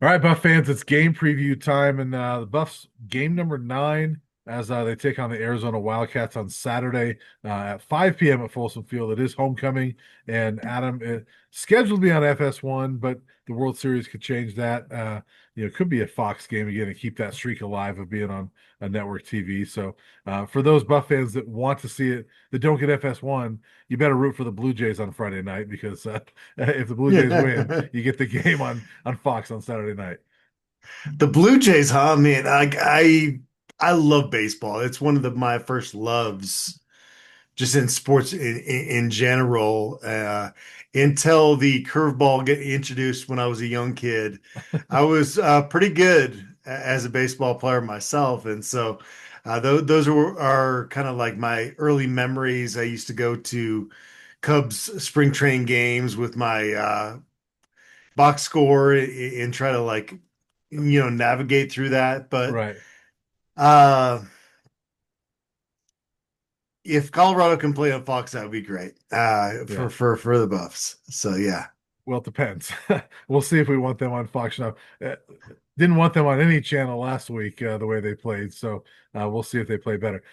All right, Buff fans, it's game preview time, and the Buffs game number 9 as they take on the Arizona Wildcats on Saturday at 5 p.m. at Folsom Field. It is homecoming, and Adam scheduled to be on FS1, but the World Series could change that. It could be a Fox game again and keep that streak alive of being on a network TV. So, for those Buff fans that want to see it, that don't get FS1, you better root for the Blue Jays on Friday night because if the Blue Jays win, The you get the game on Fox on Saturday night. Blue Jays, huh, man? I love baseball. It's one of my first loves, just in sports in general. Until the curveball get introduced when I was a young kid, I was pretty good as a baseball player myself, and so those are kind of like my early memories. I used to go to Cubs spring training games with my box score and try to navigate through that. But Right. uh if Colorado can play on Fox, that would be great. Yeah. For the Buffs. So yeah. Well, it depends. We'll see if we want them on Fox now. Didn't want them on any channel last week, the way they played. So we'll see if they play better.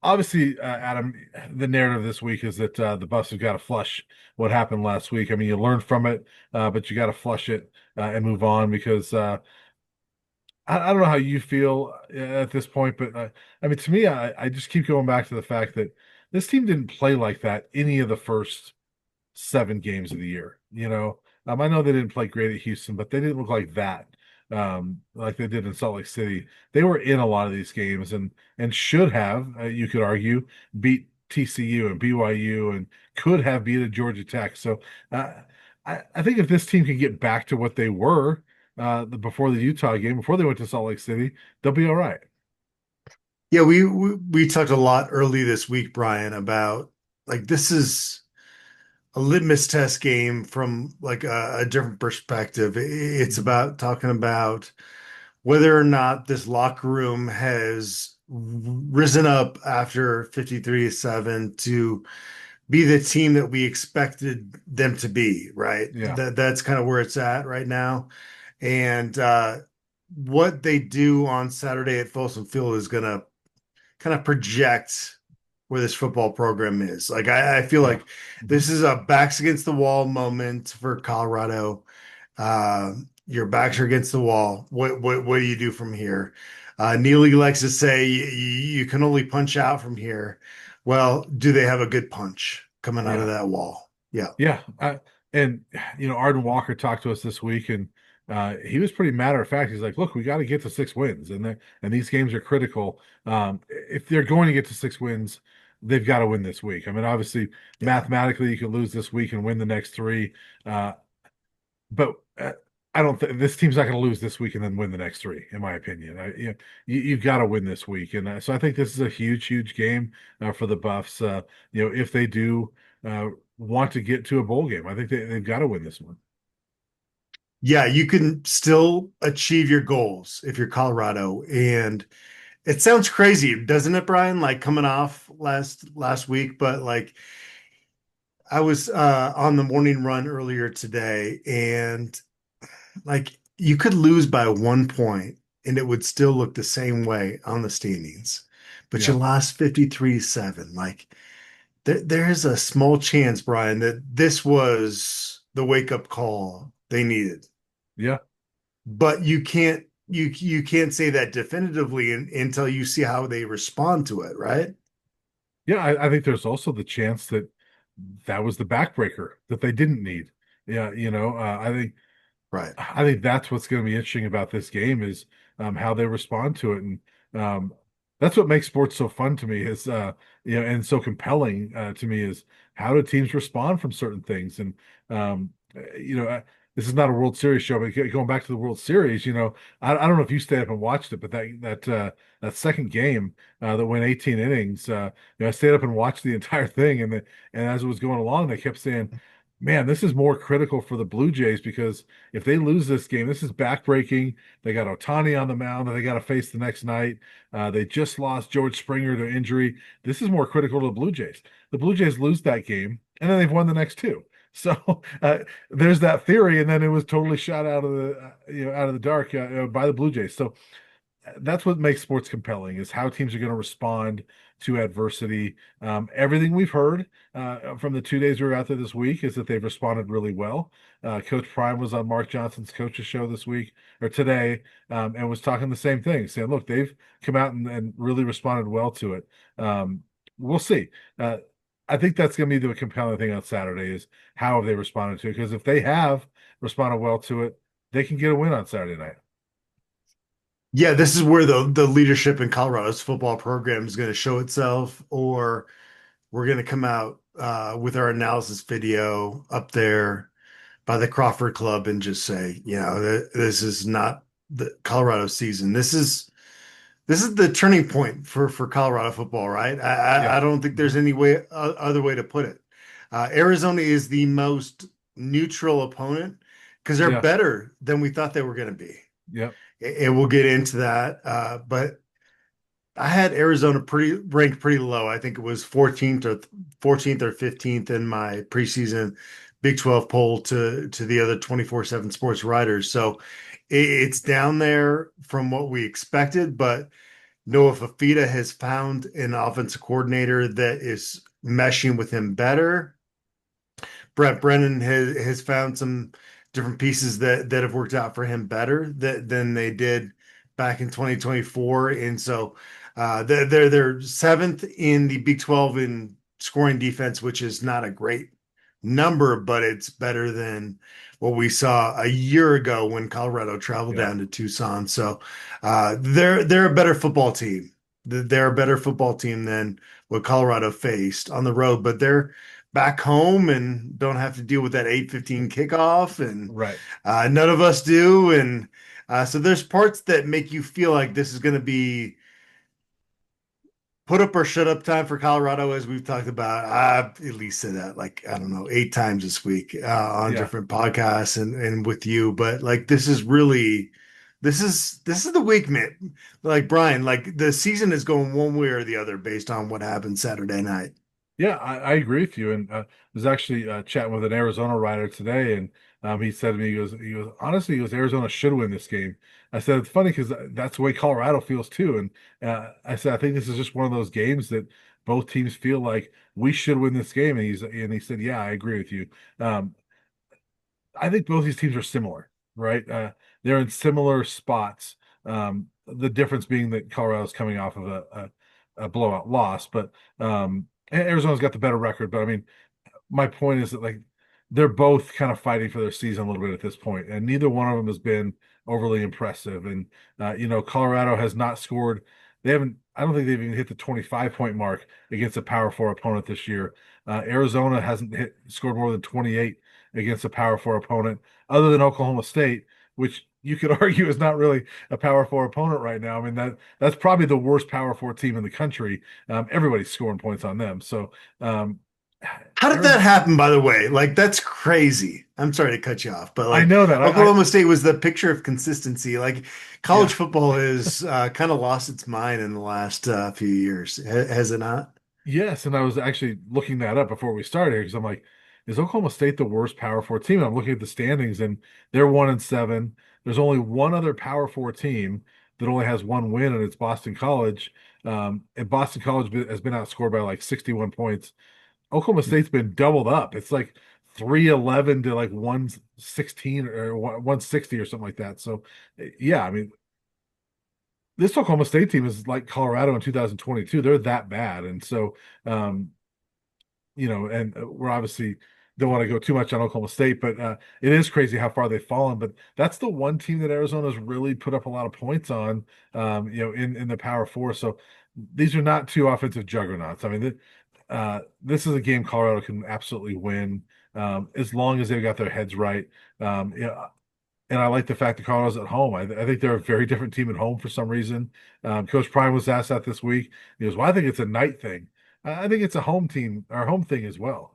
Obviously, Adam, the narrative this week is that the Buffs have got to flush what happened last week. I mean, you learned from it, but you got to flush it and move on because I don't know how you feel at this point, but I mean, to me, I just keep going back to the fact that this team didn't play like that any of the first 7 games of the year. I know they didn't play great at Houston, but they didn't look like that, like they did in Salt Lake City. They were in a lot of these games and should have, you could argue, beat TCU and BYU and could have beat a Georgia Tech. So uh, I think if this team can get back to what they were before the Utah game, before they went to Salt Lake City, they'll be all right. Yeah, we talked a lot early this week, Brian, about like this is a litmus test game from like a different perspective. It's Mhm. about talking about whether or not this locker room has risen up after 53-7 to be the team that we expected them to be, right? Yeah, That's kind of where it's at right now. And what they do on Saturday at Folsom Field is going to kind of project where this football program is. Like I feel yeah. like Mhm. this is a backs against the wall moment for Colorado. Your backs are against the wall. What do you do from here? Neely likes to say you can only punch out from here. Well, do they have a good punch coming out of Yeah. that wall? Yeah. Yeah, and Arden Walker talked to us this week, and he was pretty matter of fact. He's like, "Look, we got to get to 6 wins, and these games are critical. If they're going to get to 6 wins, they've got to win this week. I mean, obviously, Yeah. mathematically, you could lose this week and win the next 3, uh, but I don't think this team's not going to lose this week and then win the next 3, in my opinion. You've got to win this week, and so I think this is a huge, huge game for the Buffs. If they do want to get to a bowl game, I think they've got to win this one. Yeah, you can still achieve your goals if you're Colorado. And it sounds crazy, doesn't it, Brian? Like coming off last week, but like I was on the morning run earlier today, and like you could lose by 1 point and it would still look the same way on the standings. But you Yeah, lost 53-7. Like there's a small chance, Brian, that this was the wake-up call they needed. yeah, But you can't say that definitively until you see how they respond to it, right? yeah. I think there's also the chance that that was the backbreaker that they didn't need. Yeah, Right. I think that's what's going to be interesting about this game is how they respond to it, and that's what makes sports so fun to me is and so compelling to me is how do teams respond from certain things, and um, this is not a World Series show, but going back to the World Series, I don't know if you stayed up and watched it, but that second game that went 18 innings, I stayed up and watched the entire thing, and as it was going along, they kept saying, man, this is more critical for the Blue Jays because if they lose this game, this is backbreaking. They got Otani on the mound that they got to face the next night. They just lost George Springer to injury. This is more critical to the Blue Jays. The Blue Jays lose that game, and then they've won the next 2. So there's that theory, and then it was totally shot out of the out of the dark by the Blue Jays. So that's what makes sports compelling is how teams are going to respond to adversity. Everything we've heard from the 2 days we were out there this week is that they've responded really well. Coach Prime was on Mark Johnson's coach's show this week or today, and was talking the same thing, saying, "Look, they've come out and really responded well to it." We'll see. I think that's going to be the compelling thing on Saturday is how have they responded to it? Because if they have responded well to it, they can get a win on Saturday night. Yeah, this is where the leadership in Colorado's football program is going to show itself, or we're going to come out with our analysis video up there by the Crawford Club and just say, this is not the Colorado season. This is the turning point for Colorado football, right? I Yeah. don't think there's Mhm. any other way to put it. Arizona is the most neutral opponent because they're Yeah. better than we thought they were going to be, Yeah. and we'll get into that. But I had Arizona pretty ranked pretty low. I think it was 14th or 15th in my preseason Big 12 poll to the other 24/7 sports writers. So it's down there from what we expected, but Noah Fafita has found an offensive coordinator that is meshing with him better. Brett Brennan has found some different pieces that have worked out for him better than they did back in 2024. And so they're seventh in the Big 12 in scoring defense, which is not a great number, but it's better than what we saw a year ago when Colorado traveled Yeah. down to Tucson. So they're a better football team. They're a better football team than what Colorado faced on the road, but they're back home and don't have to deal with that 8:15 kickoff, and Right. none of us do. And so there's parts that make you feel like this is going to be put up or shut up time for Colorado, as we've talked about. I've at least said that like, I don't know, 8 times this week on Yeah. different podcasts and with you. But like, this is really, this is the week, man. Like Brian, like the season is going one way or the other based on what happened Saturday night. Yeah, I agree with you. And I was actually chatting with an Arizona writer today, and he said to me, honestly, Arizona should win this game. I said, it's funny because that's the way Colorado feels too. And I said, I think this is just one of those games that both teams feel like we should win this game. And he said, yeah, I agree with you. Um, I think both these teams are similar, right? They're in similar spots. The difference being that Colorado's coming off of a blowout loss, but Arizona's got the better record. But I mean, my point is that like they're both kind of fighting for their season a little bit at this point, and neither one of them has been overly impressive. And Colorado has not scored. They haven't. I don't think they've even hit the 25-point mark against a Power Four opponent this year. Arizona hasn't scored more than 28 against a Power Four opponent, other than Oklahoma State, which you could argue is not really a Power Four opponent right now. I mean that's probably the worst Power Four team in the country. Everybody's scoring points on them. So um, How did that Arizona, happen, by the way? Like, that's crazy. I'm sorry to cut you off, but I like know that. Oklahoma State was the picture of consistency. Like, college Yeah. football has kind of lost its mind in the last few years, has it not? Yes, and I was actually looking that up before we started because I'm like, is Oklahoma State the worst Power Four team? And I'm looking at the standings, and they're 1-7. There's only one other Power Four team that only has one win, and it's Boston College. And Boston College has been outscored by like 61 points. Oklahoma State's been doubled up. It's like 311 to like 116 or 160 or something like that. So, yeah, I mean, this Oklahoma State team is like Colorado in 2022. They're that bad. And so, um, and we're obviously don't want to go too much on Oklahoma State, but it is crazy how far they've fallen. But that's the one team that Arizona's really put up a lot of points on, in the Power Four. So these are not two offensive juggernauts. I mean, this is a game Colorado can absolutely win as long as they've got their heads right. And I like the fact that Colorado's at home. I think they're a very different team at home for some reason. Coach Prime was asked that this week. He goes, "Well, I think it's a night thing. I think it's a home team or home thing as well."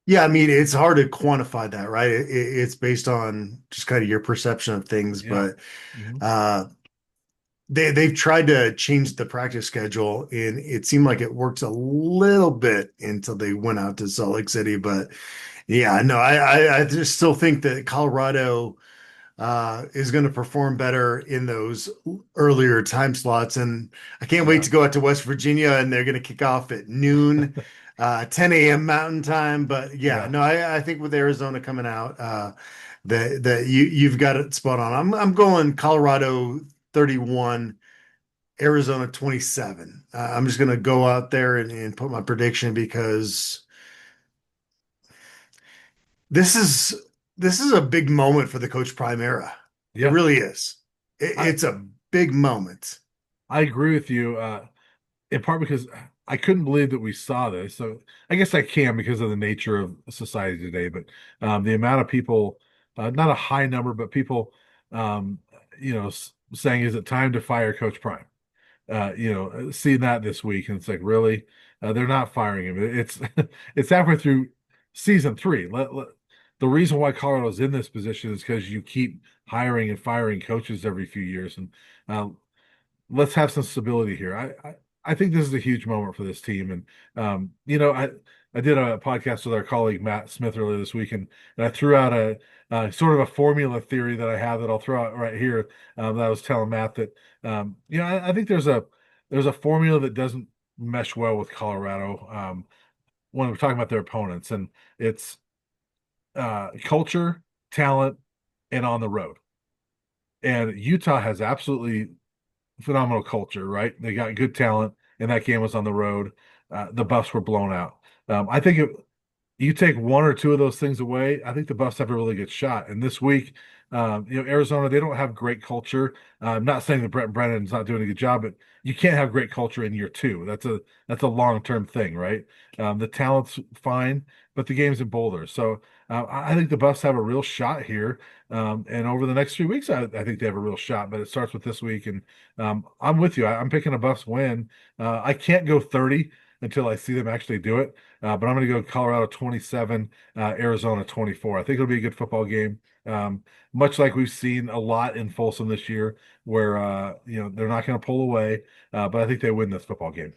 Yeah, I mean, it's hard to quantify that, right? It's based on just kind of your perception of things, Yeah. but Hmm. uh, they've tried to change the practice schedule, and it seemed like it works a little bit until they went out to Salt Lake City. But yeah, no, I just still think that Colorado is going to perform better in those earlier time slots. And I can't wait Yeah, to go out to West Virginia, and they're going to kick off at noon, 10 a.m. Mountain Time. But yeah, yeah, no, I think with Arizona coming out, that you've got it spot on. I'm going Colorado 31, Arizona 27. I'm just going to go out there and put my prediction because this is this is a big moment for the Coach Prime era. It yeah. really is. I It's a big moment. I agree with you. In part because I couldn't believe that we saw this. So I guess I can because of the nature of society today. But the amount of people, not a high number, but people, um, saying, "Is it time to fire Coach Prime?" Seeing that this week, and it's like, really, they're not firing him. It's it's halfway through season three. The reason why Colorado's in this position is because you keep hiring and firing coaches every few years, and uh, let's have some stability here. I think this is a huge moment for this team, and I did a podcast with our colleague Matt Smith earlier this week, and I threw out a sort of a formula theory that I have that I'll throw out right here. That I was telling Matt that I think there's a formula that doesn't mesh well with Colorado when we're talking about their opponents, and it's culture, talent, and on the road. And Utah has absolutely phenomenal culture, right? They got good talent, and that game was on the road. The Buffs were blown out. I think if you take one or two of those things away, I think the Buffs have a really good shot. And this week, Arizona, they don't have great culture. I'm not saying that Brett Brennan's not doing a good job, but you can't have great culture in year two. That's a long-term thing, right? The talent's fine, but the game's in Boulder. So I think the Buffs have a real shot here. And over the next few weeks, I think they have a real shot, but it starts with this week. And I'm with you. I'm picking a Buffs win. I can't go 30 until I see them actually do it. But I'm going to go Colorado 27, Arizona 24. I think it'll be a good football game. Much like we've seen a lot in Folsom this year, where they're not going to pull away, but I think they win this football game.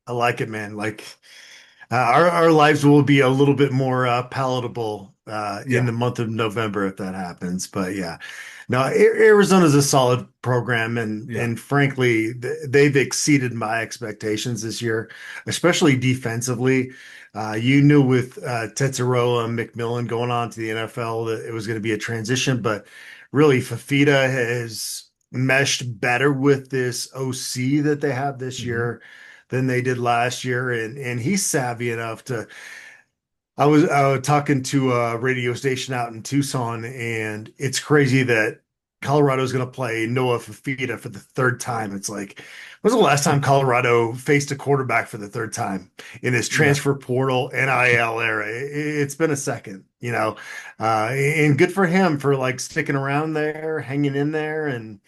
I like it, man. Like our lives will be a little bit more palatable in Yeah, the month of November if that happens. But yeah, no, Arizona's a solid program, yeah, and frankly, they've exceeded my expectations this year, especially defensively. You knew with Tetsuroa and McMillan going on to the NFL that it was going to be a transition, but really, Fafita has meshed better with this OC that they have this hmm year than they did last year, and he's savvy enough to. I was talking to a radio station out in Tucson, and it's crazy that Colorado's going to play Noah Fafita for the third time. It's like, when was the last time Colorado faced a quarterback for the third time in this yeah. transfer portal NIL era? It's been a second, and good for him for like sticking around there, hanging in there, and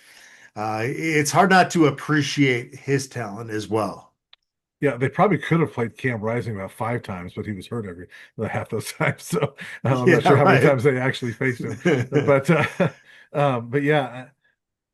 it's hard not to appreciate his talent as well. Yeah, they probably could have played Cam Rising about five times, but he was hurt every half those times. So I'm not Yeah, sure how many right. times they actually faced him. But yeah,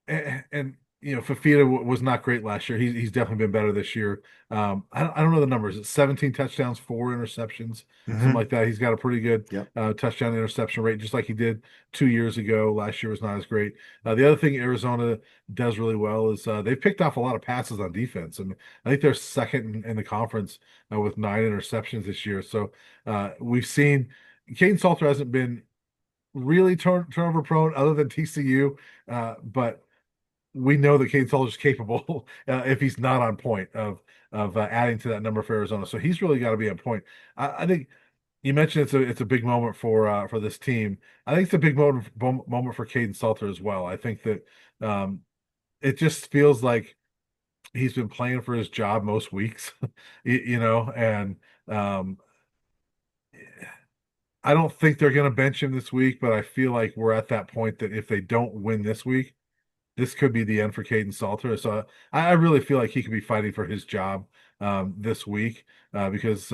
and Fafita was not great last year. He's definitely been better this year. I don't know the numbers. It's 17 touchdowns, 4 interceptions, something Hmm. like that. He's got a pretty good Yep. touchdown interception rate, just like he did 2 years ago. Last year was not as great. The other thing Arizona does really well is they've picked off a lot of passes on defense, and I think they're second in the conference with 9 interceptions this year. So we've seen Caden Salter hasn't been really turnover prone other than TCU, but we know that Caden Salter's capable if he's not on point of adding to that number for Arizona. So he's really got to be on point. I think you mentioned it's a big moment for this team. I think it's a big moment for Caden Salter as well. I think that um, it just feels like he's been playing for his job most weeks, and um, I don't think they're going to bench him this week, but I feel like we're at that point that if they don't win this week, this could be the end for Caden Salter. So I really feel like he could be fighting for his job this week because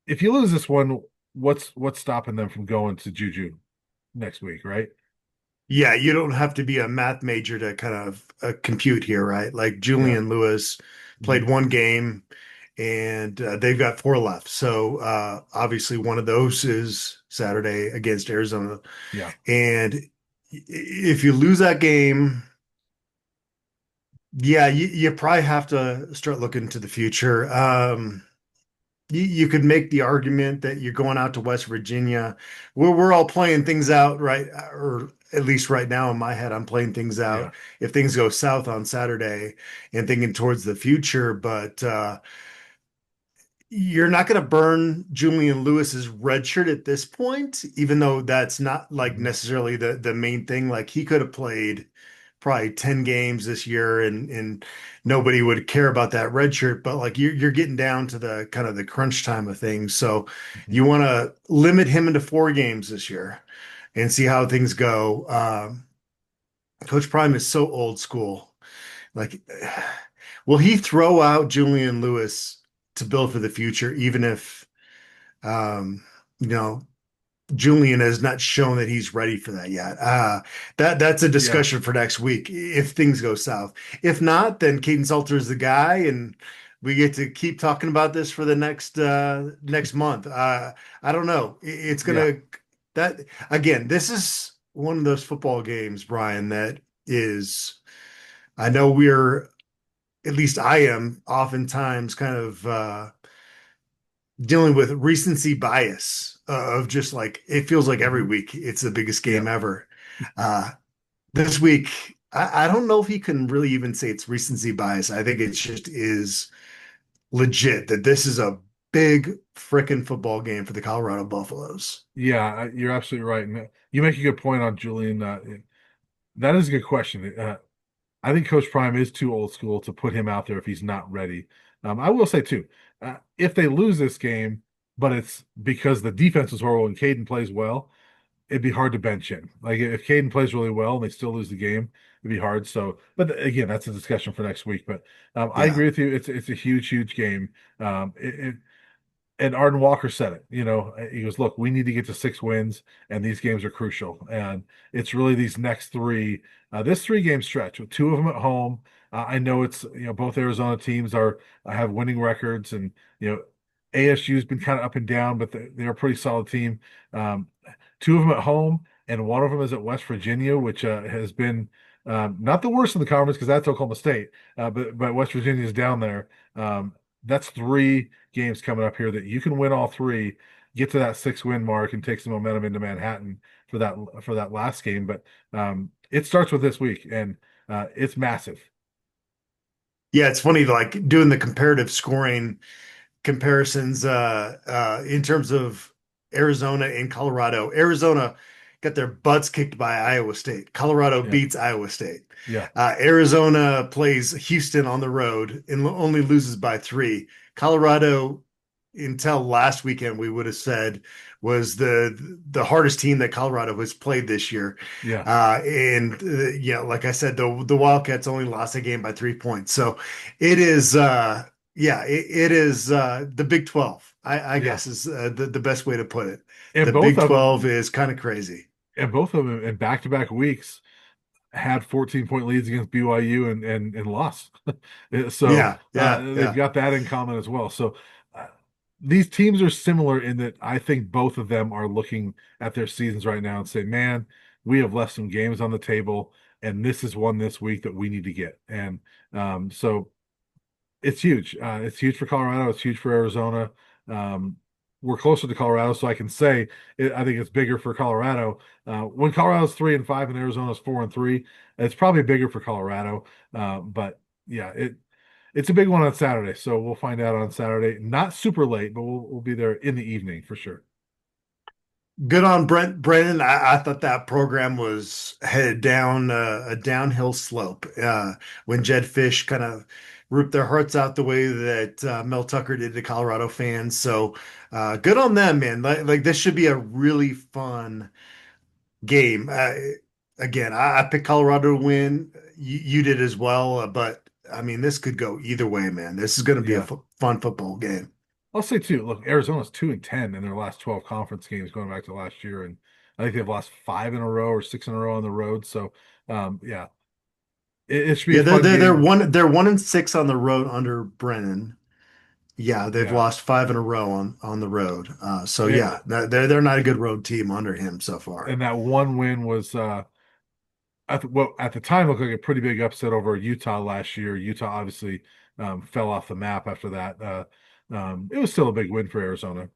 if you lose this one, what's stopping them from going to Juju next week, right? Yeah, you don't have to be a math major to kind of compute here, right? Like Yeah. Julian Lewis Mhm. played one game and they've got four left. So obviously one of those is Saturday against Arizona. Yeah. And if you lose that game, yeah, you probably have to start looking to the future. You could make the argument that you're going out to West Virginia. We're all playing things out, right? Or at least right now in my head, I'm playing things Yeah. out. If things go south on Saturday and thinking towards the future, but you're not going to burn Julian Lewis's red shirt at this point, even though that's not like Mhm. necessarily the main thing. Like he could have played probably 10 games this year and nobody would care about that red shirt, but like you're getting down to the kind of the crunch time of things. So Mhm. you want to limit him into 4 games this year and see how things go. Coach Prime is so old school. Like, will he throw out Julian Lewis to build for the future, even if um, you know, Julian has not shown that he's ready for that yet. That's a Yeah. discussion for next week if things go south. If not, then Caden Salter is the guy, and we get to keep talking about this for the next month. I don't know. It's Yeah. gonna that again. This is one of those football games, Brian, that is. I know we're at least I am oftentimes kind of dealing with recency bias of just like it feels like every Mhm. week it's the biggest Yeah. game ever. Uh, this week, I don't know if you can really even say it's recency bias. I think it just is legit that this is a big frickin' football game for the Colorado Buffaloes. Yeah. You're absolutely right. And you make a good point on Julian. That is a good question. I think Coach Prime is too old school to put him out there if he's not ready. I will say too, if they lose this game, but it's because the defense is horrible and Caden plays well, it'd be hard to bench him. Like if Caden plays really well and they still lose the game, it'd be hard. So, but again, that's a discussion for next week. But I Yeah. agree with you. It's a huge game. And Arden Walker said it. He goes, "Look, we need to get to 6 wins, and these games are crucial. And it's really these next three, this 3 game stretch with 2 of them at home. I know it's both Arizona teams are have winning records, and ASU's been kind of up and down, but they're a pretty solid team. Um, 2 of them at home, and one of them is at West Virginia, which has been not the worst in the conference because that's Oklahoma State, but West Virginia is down there. That's 3 games coming up here that you can win all 3, get to that 6 win mark, and take some momentum into Manhattan for that last game. But it starts with this week, and it's massive. Yeah, it's funny, like doing the comparative scoring comparisons in terms of Arizona and Colorado. Arizona got their butts kicked by Iowa State. Colorado Yeah, beats Iowa State. yeah, Arizona plays Houston on the road and only loses by 3. Colorado, until last weekend, we would have said was the hardest team that Colorado has played this year. yeah, Like I said, the Wildcats only lost a game by 3 points. So it is yeah, it is the Big 12, I yeah. guess is the best way to put it. And The both Big of 12 them, is kind of crazy. and both of them in back-to-back weeks had 14-point leads against BYU and lost. So Yeah, yeah, they've yeah. got that in common as well. So uh, these teams are similar in that I think both of them are looking at their seasons right now and say, man, we have left some games on the table, and this is one this week that we need to get. And so it's huge. It's huge for Colorado. It's huge for Arizona. Um, we're closer to Colorado, so I can say I think it's bigger for Colorado. When Colorado's 3-5 and Arizona's 4-3, it's probably bigger for Colorado. But yeah, it's a big one on Saturday, so we'll find out on Saturday. Not super late, but we'll be there in the evening for sure. Good on Brennan. I thought that program was headed down a downhill slope when Jed Fish kind of ripped their hearts out the way that Mel Tucker did to Colorado fans. So good on them, man. Like this should be a really fun game. Again, I picked Colorado to win. You did as well, but I mean, this could go either way, man. This is going to be a Yeah. fun football game. I'll say too. Look, Arizona's 2-10 in their last 12 conference games going back to last year, and I think they've lost five in a row or six in a row on the road. So, yeah, it should be a Yeah, fun game. they're 1-6 on the road under Brennan. Yeah, they've Yeah, lost five in a row on the road. So it, yeah, they're not a good road team under him so far. and that one win was at the time looked like a pretty big upset over Utah last year. Utah obviously fell off the map after that. It was still a big win for Arizona.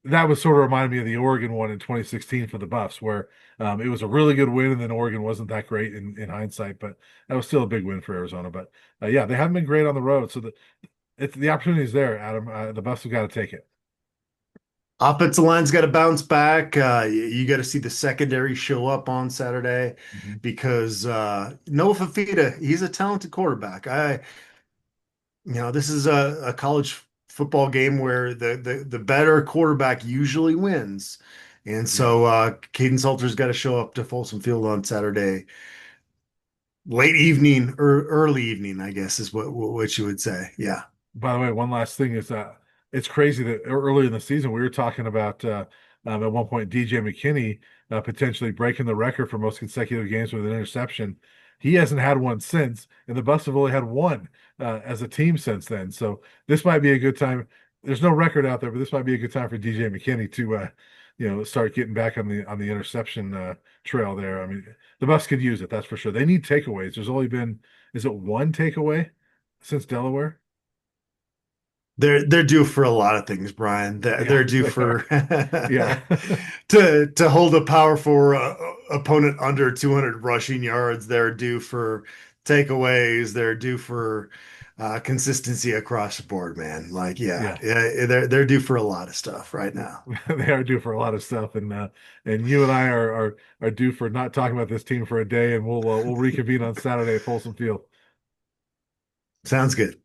That was sort of reminded me of the Oregon one in 2016 for the Buffs, where it was a really good win, and then Oregon wasn't that great in hindsight, but that was still a big win for Arizona. But yeah, they haven't been great on the road, so the opportunity is there, Adam. The Buffs have got to take it. Offensive line's got to bounce back. You got to see the secondary show up on Saturday Mhm. because Noah Fafita, he's a talented quarterback. This is a college football game where the better quarterback usually wins. And Yeah. so Caden Salter's got to show up to Folsom Field on Saturday, late evening or early evening, I guess is what you would say. Yeah. By the way, one last thing is it's crazy that earlier in the season we were talking about at one point DJ McKinney potentially breaking the record for most consecutive games with an interception. He hasn't had one since, and the Bucs have only had one as a team since then. So this might be a good time. There's no record out there, but this might be a good time for DJ McKinney to start getting back on the interception trail there. I mean, the Bucs could use it, that's for sure. They need takeaways. There's only been, is it one takeaway since Delaware? They're due for a lot of things, Brian. They're Yeah, due they are. for Yeah. to hold a powerful opponent under 200 rushing yards. They're due for takeaways. They're due for consistency across the board, man. Like, Yeah. yeah, they're due for a lot of stuff right now. They are due for a lot of stuff, and you and I are due for not talking about this team for a day, and we'll reconvene on Saturday at Folsom Field. Sounds good.